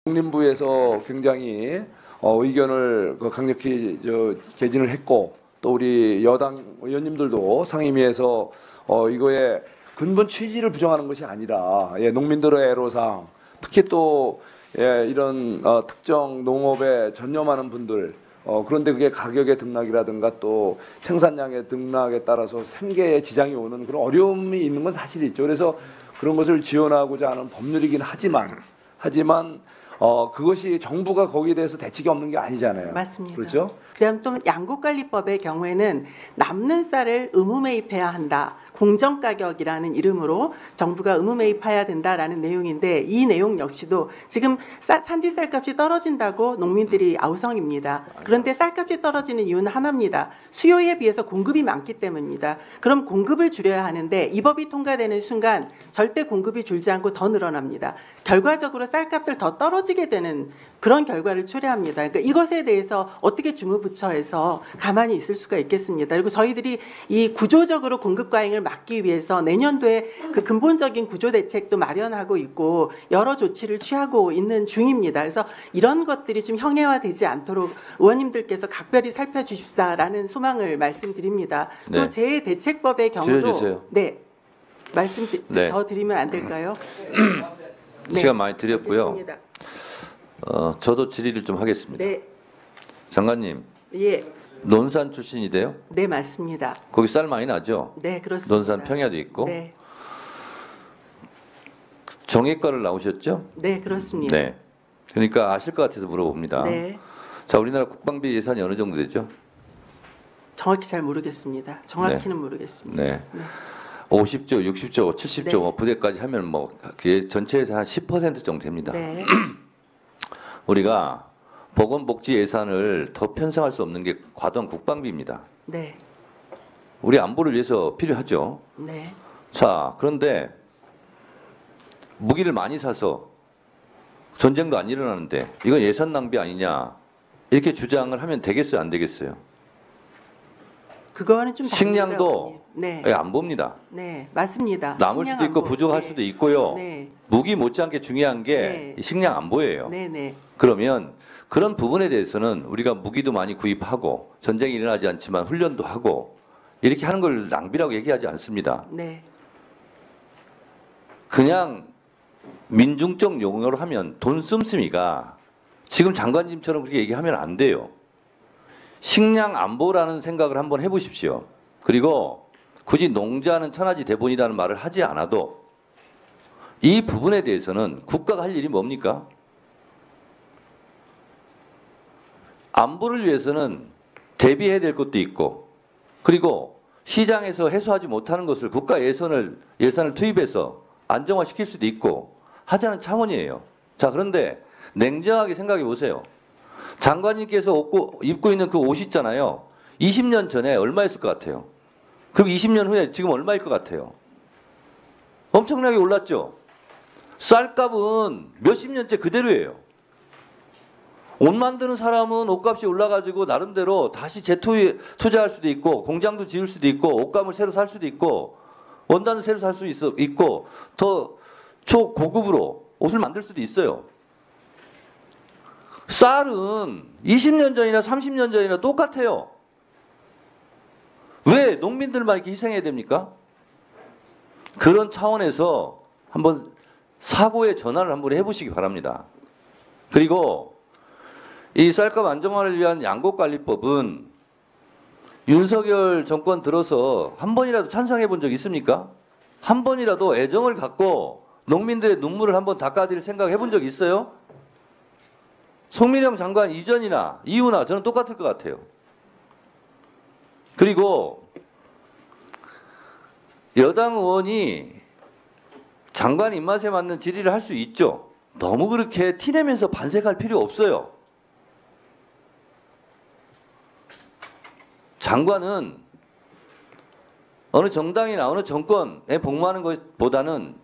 농림부에서 굉장히 의견을 강력히 개진을 했고, 또 우리 여당 의원님들도 상임위에서 이거의 근본 취지를 부정하는 것이 아니라, 농민들의 애로사항, 특히 또 이런 특정 농업에 전념하는 분들, 그런데 그게 가격의 등락이라든가 또 생산량의 등락에 따라서 생계에 지장이 오는 그런 어려움이 있는 건 사실이죠. 그래서 그런 것을 지원하고자 하는 법률이긴 하지만 그것이 정부가 거기에 대해서 대책이 없는 게 아니잖아요. 맞습니다. 그렇죠? 그다음 또 양곡관리법의 경우에는 남는 쌀을 의무매입해야 한다. 공정가격이라는 이름으로 정부가 의무매입해야 된다라는 내용인데, 이 내용 역시도 지금 산지 쌀값이 떨어진다고 농민들이 아우성입니다. 그런데 쌀값이 떨어지는 이유는 하나입니다. 수요에 비해서 공급이 많기 때문입니다. 그럼 공급을 줄여야 하는데 이 법이 통과되는 순간 절대 공급이 줄지 않고 더 늘어납니다. 결과적으로 쌀값을 더 떨어지게 되는 그런 결과를 초래합니다. 그러니까 이것에 대해서 어떻게 주무부처에서 가만히 있을 수가 있겠습니다. 그리고 저희들이 이 구조적으로 공급 과잉을 막기 위해서 내년도에 그 근본적인 구조 대책도 마련하고 있고 여러 조치를 취하고 있는 중입니다. 그래서 이런 것들이 좀 형해화되지 않도록 의원님들께서 각별히 살펴주십사라는 소망을 말씀드립니다. 네. 또 재대책법의 경우도 줄여주세요. 네, 말씀 네. 더 드리면 안 될까요? 시간 많이 드렸고요. 됐습니다. 저도 질의를 좀 하겠습니다. 네, 장관님, 예, 논산 출신이세요? 네 맞습니다. 거기 쌀 많이 나죠? 네 그렇습니다. 논산 평야도 있고. 네, 정액과를 나오셨죠? 네 그렇습니다. 네. 그러니까 아실 것 같아서 물어봅니다. 네, 자, 우리나라 국방비 예산이 어느 정도 되죠? 정확히 잘 모르겠습니다. 정확히는 모르겠습니다. 네. 네. 50조, 60조, 70조 네. 뭐 부대까지 하면 뭐 그게 전체 예산 한 10% 정도 됩니다. 네, 우리가 보건복지 예산을 더 편성할 수 없는 게 과도한 국방비입니다. 네, 우리 안보를 위해서 필요하죠. 네, 자, 그런데 무기를 많이 사서 전쟁도 안 일어나는데 이건 예산 낭비 아니냐 이렇게 주장을 하면 되겠어요, 안 되겠어요? 그거는 좀 식량도 네, 안 봅니다. 네 맞습니다. 남을 식량 수도 있고 안보. 부족할 네. 수도 있고요. 네, 무기 못지않게 중요한 게 네. 식량 안보예요. 네, 네, 그러면 그런 부분에 대해서는 우리가 무기도 많이 구입하고 전쟁이 일어나지 않지만 훈련도 하고 이렇게 하는 걸 낭비라고 얘기하지 않습니다. 네, 그냥 민중적 용어로 하면 돈 씀씀이가 지금 장관님처럼 그렇게 얘기하면 안 돼요. 식량 안보라는 생각을 한번 해보십시오. 그리고 굳이 농자는 천하지 대본이라는 말을 하지 않아도 이 부분에 대해서는 국가가 할 일이 뭡니까? 안보를 위해서는 대비해야 될 것도 있고, 그리고 시장에서 해소하지 못하는 것을 국가 예산을 투입해서 안정화시킬 수도 있고 하자는 차원이에요. 자, 그런데 냉정하게 생각해 보세요. 장관님께서 입고 있는 그 옷 있잖아요. 20년 전에 얼마였을 것 같아요? 그리고 20년 후에 지금 얼마일 것 같아요? 엄청나게 올랐죠? 쌀값은 몇십 년째 그대로예요. 옷 만드는 사람은 옷값이 올라가지고 나름대로 다시 재투자할 수도 있고 공장도 지을 수도 있고 옷감을 새로 살 수도 있고 원단을 새로 살 수 있고 더 초고급으로 옷을 만들 수도 있어요. 쌀은 20년 전이나 30년 전이나 똑같아요. 왜 농민들만 이렇게 희생해야 됩니까? 그런 차원에서 한번 사고의 전환을 한번 해보시기 바랍니다. 그리고 이 쌀값 안정화를 위한 양곡관리법은 윤석열 정권 들어서 한 번이라도 찬성해 본 적 있습니까? 한 번이라도 애정을 갖고 농민들의 눈물을 한번 닦아드릴 생각 해본 적 있어요? 송민영 장관 이전이나 이후나 저는 똑같을 것 같아요. 그리고 여당 의원이 장관 입맛에 맞는 질의를 할 수 있죠. 너무 그렇게 티내면서 반색할 필요 없어요. 장관은 어느 정당이나 어느 정권에 복무하는 것보다는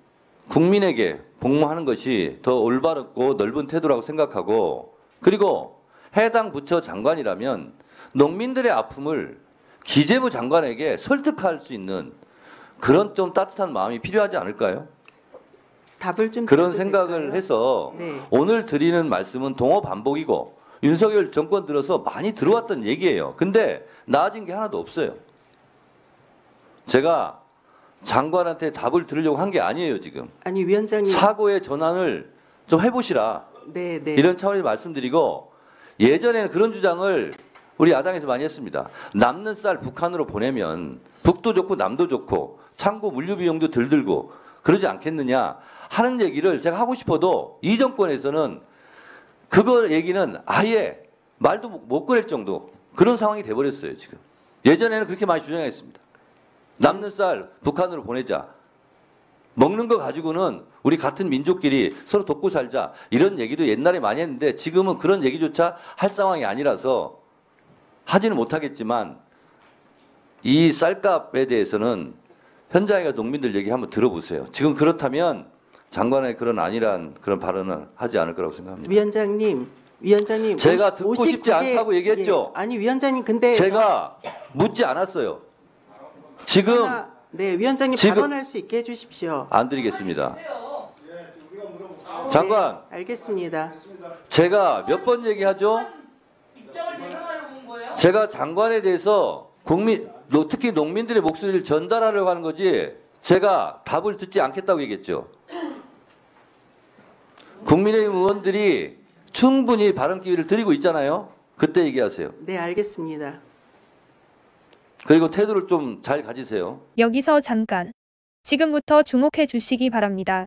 국민에게 복무하는 것이 더 올바르고 넓은 태도라고 생각하고, 그리고 해당 부처 장관이라면 농민들의 아픔을 기재부 장관에게 설득할 수 있는 그런 좀 따뜻한 마음이 필요하지 않을까요? 답을 좀 그런 드려도 생각을 될까요? 해서 네. 오늘 드리는 말씀은 동어 반복이고 윤석열 정권 들어서 많이 들어왔던 얘기예요. 근데 나아진 게 하나도 없어요. 제가 장관한테 답을 들으려고 한 게 아니에요, 지금. 아니 위원장님. 사고의 전환을 좀 해보시라. 네, 네. 이런 차원에서 말씀드리고 예전에는 그런 주장을 우리 야당에서 많이 했습니다. 남는 쌀 북한으로 보내면 북도 좋고 남도 좋고 창고 물류 비용도 덜 들고 그러지 않겠느냐 하는 얘기를 제가 하고 싶어도 이 정권에서는 그거 얘기는 아예 말도 못 꺼낼 정도 그런 상황이 돼버렸어요, 지금. 예전에는 그렇게 많이 주장했습니다. 남는 쌀 북한으로 보내자. 먹는 거 가지고는 우리 같은 민족끼리 서로 돕고 살자. 이런 얘기도 옛날에 많이 했는데 지금은 그런 얘기조차 할 상황이 아니라서 하지는 못하겠지만 이 쌀값에 대해서는 현장에 가 농민들 얘기 한번 들어보세요. 지금 그렇다면 장관의 그런 안일한 그런 발언을 하지 않을 거라고 생각합니다. 위원장님. 제가 듣고 싶지 않다고 얘기했죠. 예. 아니 위원장님 근데 제가 묻지 않았어요. 지금 네, 위원장님 지금- 발언할 수 있게 해주십시오. 안 드리겠습니다. 장관, 네, 알겠습니다. 제가 몇 번 얘기하죠? 제가 장관에 대해서 특히 농민들의 목소리를 전달하려고 하는 거지 제가 답을 듣지 않겠다고 얘기했죠. 국민의힘 의원들이 충분히 발언 기회를 드리고 있잖아요. 그때 얘기하세요. 네, 알겠습니다. 그리고 태도를 좀 잘 가지세요. 여기서 잠깐. 지금부터 주목해 주시기 바랍니다.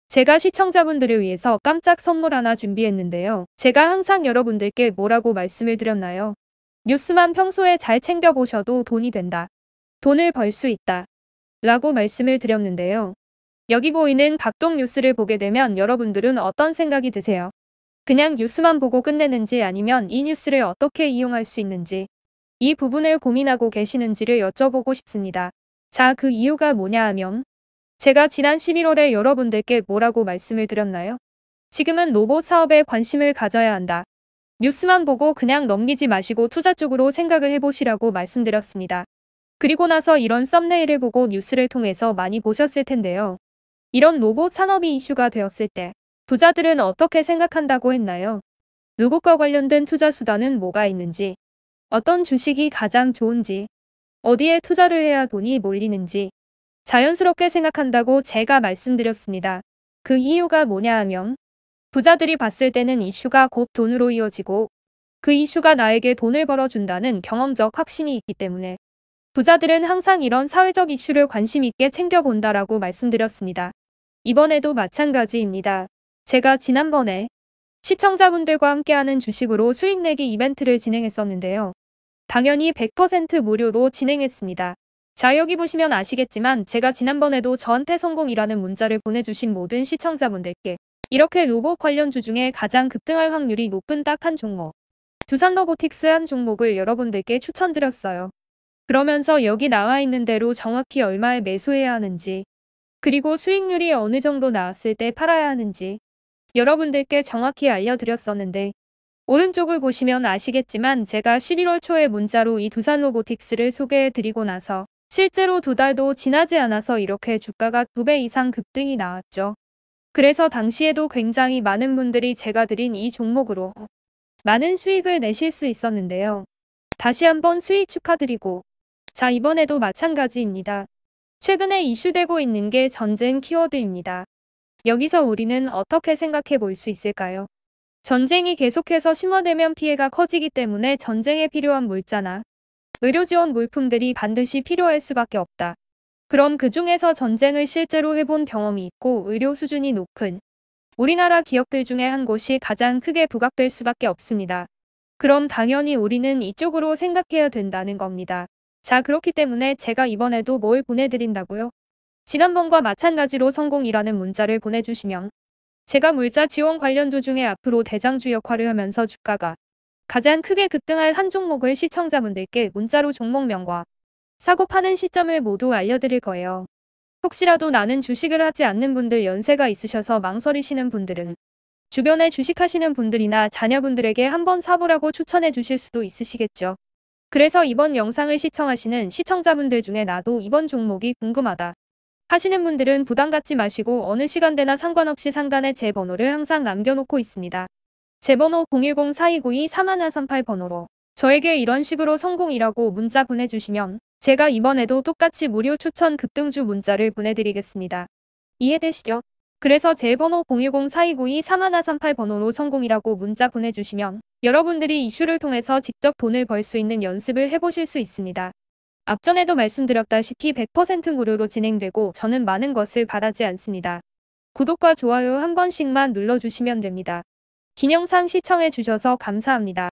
제가 시청자분들을 위해서 깜짝 선물 하나 준비했는데요. 제가 항상 여러분들께 뭐라고 말씀을 드렸나요? 뉴스만 평소에 잘 챙겨보셔도 돈이 된다. 돈을 벌 수 있다. 라고 말씀을 드렸는데요. 여기 보이는 각종 뉴스를 보게 되면 여러분들은 어떤 생각이 드세요? 그냥 뉴스만 보고 끝내는지 아니면 이 뉴스를 어떻게 이용할 수 있는지 이 부분을 고민하고 계시는지를 여쭤보고 싶습니다. 자, 그 이유가 뭐냐 하면 제가 지난 11월에 여러분들께 뭐라고 말씀을 드렸나요? 지금은 로봇 사업에 관심을 가져야 한다. 뉴스만 보고 그냥 넘기지 마시고 투자 쪽으로 생각을 해보시라고 말씀드렸습니다. 그리고 나서 이런 썸네일을 보고 뉴스를 통해서 많이 보셨을 텐데요. 이런 로봇 산업이 이슈가 되었을 때 부자들은 어떻게 생각한다고 했나요? 로봇과 관련된 투자 수단은 뭐가 있는지, 어떤 주식이 가장 좋은지, 어디에 투자를 해야 돈이 몰리는지 자연스럽게 생각한다고 제가 말씀드렸습니다. 그 이유가 뭐냐 하면 부자들이 봤을 때는 이슈가 곧 돈으로 이어지고 그 이슈가 나에게 돈을 벌어준다는 경험적 확신이 있기 때문에 부자들은 항상 이런 사회적 이슈를 관심 있게 챙겨본다라고 말씀드렸습니다. 이번에도 마찬가지입니다. 제가 지난번에 시청자분들과 함께하는 주식으로 수익 내기 이벤트를 진행했었는데요. 당연히 100% 무료로 진행했습니다. 자, 여기 보시면 아시겠지만 제가 지난번에도 저한테 성공이라는 문자를 보내주신 모든 시청자분들께 이렇게 로봇 관련주 중에 가장 급등할 확률이 높은 딱 한 종목, 두산로보틱스 한 종목을 여러분들께 추천드렸어요. 그러면서 여기 나와 있는 대로 정확히 얼마에 매수해야 하는지, 그리고 수익률이 어느 정도 나왔을 때 팔아야 하는지 여러분들께 정확히 알려드렸었는데 오른쪽을 보시면 아시겠지만 제가 11월 초에 문자로 이 두산로보틱스를 소개해드리고 나서 실제로 2달도 지나지 않아서 이렇게 주가가 2배 이상 급등이 나왔죠. 그래서 당시에도 굉장히 많은 분들이 제가 드린 이 종목으로 많은 수익을 내실 수 있었는데요. 다시 한번 수익 축하드리고, 자, 이번에도 마찬가지입니다. 최근에 이슈되고 있는 게 전쟁 키워드입니다. 여기서 우리는 어떻게 생각해 볼 수 있을까요? 전쟁이 계속해서 심화되면 피해가 커지기 때문에 전쟁에 필요한 물자나 의료 지원 물품들이 반드시 필요할 수밖에 없다. 그럼 그 중에서 전쟁을 실제로 해본 경험이 있고 의료 수준이 높은 우리나라 기업들 중에 한 곳이 가장 크게 부각될 수밖에 없습니다. 그럼 당연히 우리는 이쪽으로 생각해야 된다는 겁니다. 자, 그렇기 때문에 제가 이번에도 뭘 보내드린다고요? 지난번과 마찬가지로 성공이라는 문자를 보내주시면 제가 물자 지원 관련주 중에 앞으로 대장주 역할을 하면서 주가가 가장 크게 급등할 한 종목을 시청자분들께 문자로 종목명과 사고 파는 시점을 모두 알려드릴 거예요. 혹시라도 나는 주식을 하지 않는 분들, 연세가 있으셔서 망설이시는 분들은 주변에 주식하시는 분들이나 자녀분들에게 한번 사보라고 추천해 주실 수도 있으시겠죠. 그래서 이번 영상을 시청하시는 시청자분들 중에 나도 이번 종목이 궁금하다 하시는 분들은 부담 갖지 마시고 어느 시간대나 상관없이 상단에 제 번호를 항상 남겨놓고 있습니다. 제 번호 010-4292-3138 번호로 저에게 이런 식으로 성공이라고 문자 보내주시면 제가 이번에도 똑같이 무료 추천 급등주 문자를 보내드리겠습니다. 이해되시죠? 그래서 제 번호 010-4292-3138 번호로 성공이라고 문자 보내주시면 여러분들이 이슈를 통해서 직접 돈을 벌 수 있는 연습을 해보실 수 있습니다. 앞전에도 말씀드렸다시피 100% 무료로 진행되고 저는 많은 것을 바라지 않습니다. 구독과 좋아요 한 번씩만 눌러주시면 됩니다. 긴 영상 시청해 주셔서 감사합니다.